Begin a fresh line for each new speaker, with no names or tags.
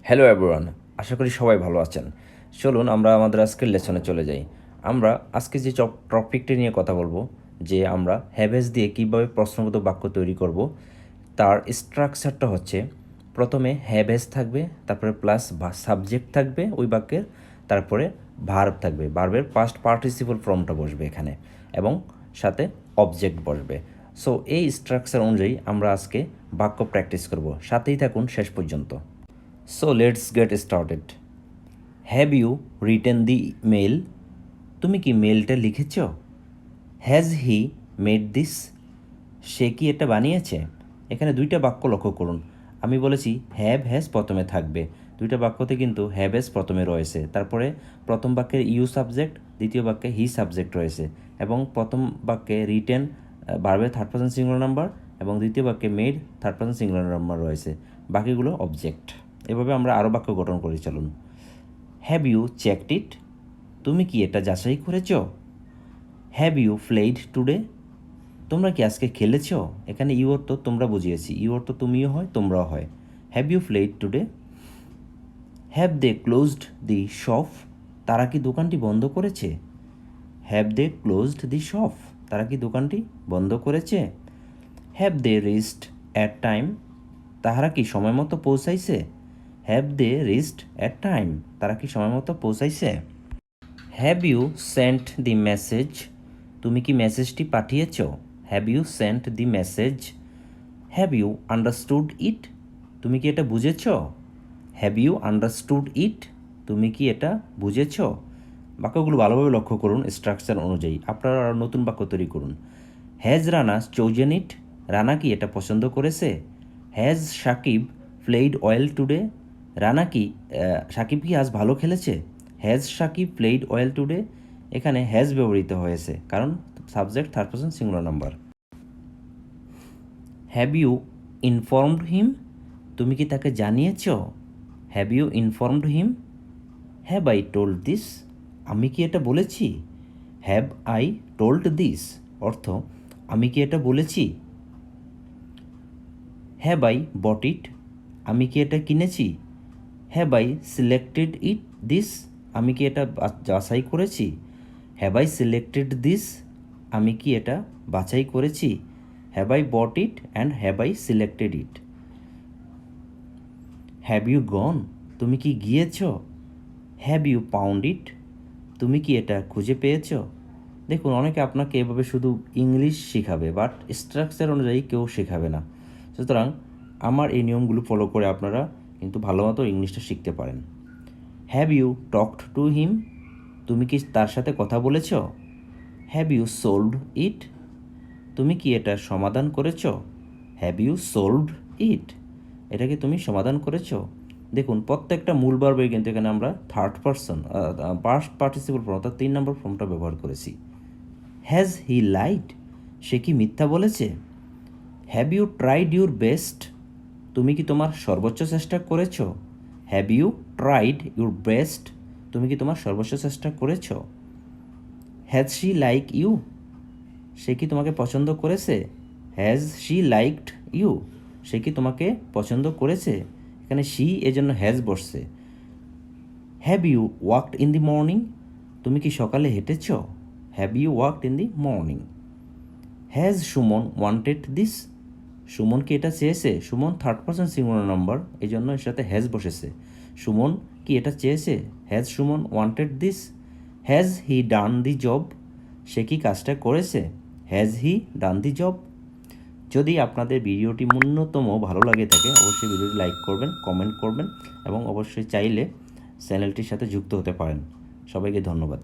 Hello everyone, আশা করি সবাই ভালো আছেন। চলুন আমরা আমাদের আজকের লেসনে চলে যাই। আমরা আজকে যে টপিকটি নিয়ে কথা বলবো, যে আমরা হ্যাভেস দিয়ে কীভাবে প্রশ্নবোধক বাক্য তৈরি করব, তার স্ট্রাকচারটা হচ্ছে প্রথমে হ্যাভেস থাকবে, তারপরে প্লাস সাবজেক্ট থাকবে ওই বাক্যের, তারপরে ভার্ব থাকবে, ভার্বের পাস্ট পার্টিসিপল ফর্মটা বসবে এখানে, এবং সাথে অবজেক্ট বসবে। সো এই স্ট্রাকচার অনুযায়ী আমরা আজকে বাক্য প্র্যাকটিস করব, সাথেই থাকুন শেষ পর্যন্ত। So let's get started. Have you written the mail? তুমি কি মেলটা লিখেছ? Has he made this? সে কি এটা বানিয়েছে? এখানে দুইটা বাক্য লক্ষ্য করুন। আমি বলেছি হ্যাভ হ্যাজ প্রথমে থাকবে, দুইটা বাক্যতে কিন্তু হ্যাভ হ্যাজ প্রথমে রয়েছে, তারপরে প্রথম বাক্যের ইউ সাবজেক্ট, দ্বিতীয় বাক্যে হি সাবজেক্ট রয়েছে, এবং প্রথম বাক্যে রিটেন ভার্বের থার্ড পারসন সিঙ্গুলার নাম্বার, এবং দ্বিতীয় বাক্যে made third person singular number রয়েছে, বাকিগুলো অবজেক্ট। এভাবে আমরা আরও বাক্য গঠন করি, চলুন। Have you checked it? তুমি কি এটা যাচাই করেছ? Have you played today? তোমরা কি আজকে খেলেছ? এখানে ইউ অর্থ তোমরা বুঝিয়েছি, ইউ অর্থ তুমিও হয় তোমরাও হয়। Have you played today? Have they closed the shop? তারা কি দোকানটি বন্ধ করেছে? Have they closed the shop? তারা কি দোকানটি বন্ধ করেছে? Have they reached at time? তাহারা কি সময় মতো পৌঁছাইছে? Have they reached at time? তারা কি সময় মতো পৌঁছাইছে? Have you sent the message? তুমি কি মেসেজটি পাঠিয়েছ? Have you sent the message? Have you understood it? তুমি কি এটা বুঝেছ? Have you understood it? তুমি কি এটা বুঝেছ? বাক্যগুলো ভালোভাবে লক্ষ্য করুন স্ট্রাকচার অনুযায়ী, আপনারা আরও নতুন বাক্য তৈরি করুন। Has Rana chosen it? Rana কি এটা পছন্দ করেছে? Has Sakib played well today? Rana কি সাকিব কি আজ ভালো খেলেছে? Has Sakib played well today? এখানে হ্যাজ ব্যবহৃত হয়েছে কারণ subject third person singular number. Have you informed him? তুমি কি তাকে জানিয়েছ? Have you informed him? Have I told this? আমি কি এটা বলেছি? হ্যাভ আই টোল্ড দিস অর্থ আমি কি এটা বলেছি? Have I bought it? আমি কি এটা কিনেছি? Have I selected it this? আমি কি এটা যাচাই করেছি? Have I selected this? আমি কি এটা বাছাই করেছি? Have I bought it and have I selected it. Have you gone? তুমি কি গিয়েছ? Have you pound it? তুমি কি এটা খুঁজে পেয়েছ? দেখুন, অনেকে আপনাকে এভাবে শুধু ইংলিশ শেখাবে, বাট স্ট্রাকচার অনুযায়ী কেউ শেখাবে না। সুতরাং আমার এই নিয়মগুলো ফলো করে আপনারা কিন্তু ভালো মতো ইংলিশটা শিখতে পারেন। Have you talked to him? তুমি কি তার সাথে কথা বলেছ? Have you solved it? তুমি কি এটা সমাধান করেছ? Have you solved it? এটাকে তুমি সমাধান করেছ? দেখুন, প্রত্যেকটা মূল ভার্বের কিন্তু এখানে আমরা third person past participle form অর্থাৎ 3 নম্বর ফর্মটা ব্যবহার করেছি। Has he lied? সে কি মিথ্যা বলেছে? Have you tried your best? তুমি কি তোমার সর্বোচ্চ চেষ্টা করেছ? Have you tried your best? তুমি কি তোমার সর্বোচ্চ চেষ্টা করেছ? Has she like you? সে কি তোমাকে পছন্দ করেছে? Has she liked you? সে কি তোমাকে পছন্দ করেছে? এখানে শি এজন্য হ্যাজ বসছে। Have you walked in the morning? তুমি কি সকালে হেঁটেছ? Have you walked in the morning. Has Suman wanted this? Suman কি এটা চেয়েছে? Suman third person singular number, এই জন্য এর সাথে হ্যাজ বসেছে। সুমন কি এটা চেয়েছে? Has Suman wanted this. Has he done the job? সে কি কাজটা করেছে? Has he done the job. যদি আপনাদের ভিডিওটি ন্যূনতম ভালো লাগে থাকে, অবশ্যই ভিডিওটি লাইক করবেন, কমেন্ট করবেন, এবং অবশ্যই চাইলে চ্যানেলটির সাথে যুক্ত হতে পারেন। সবাইকে ধন্যবাদ।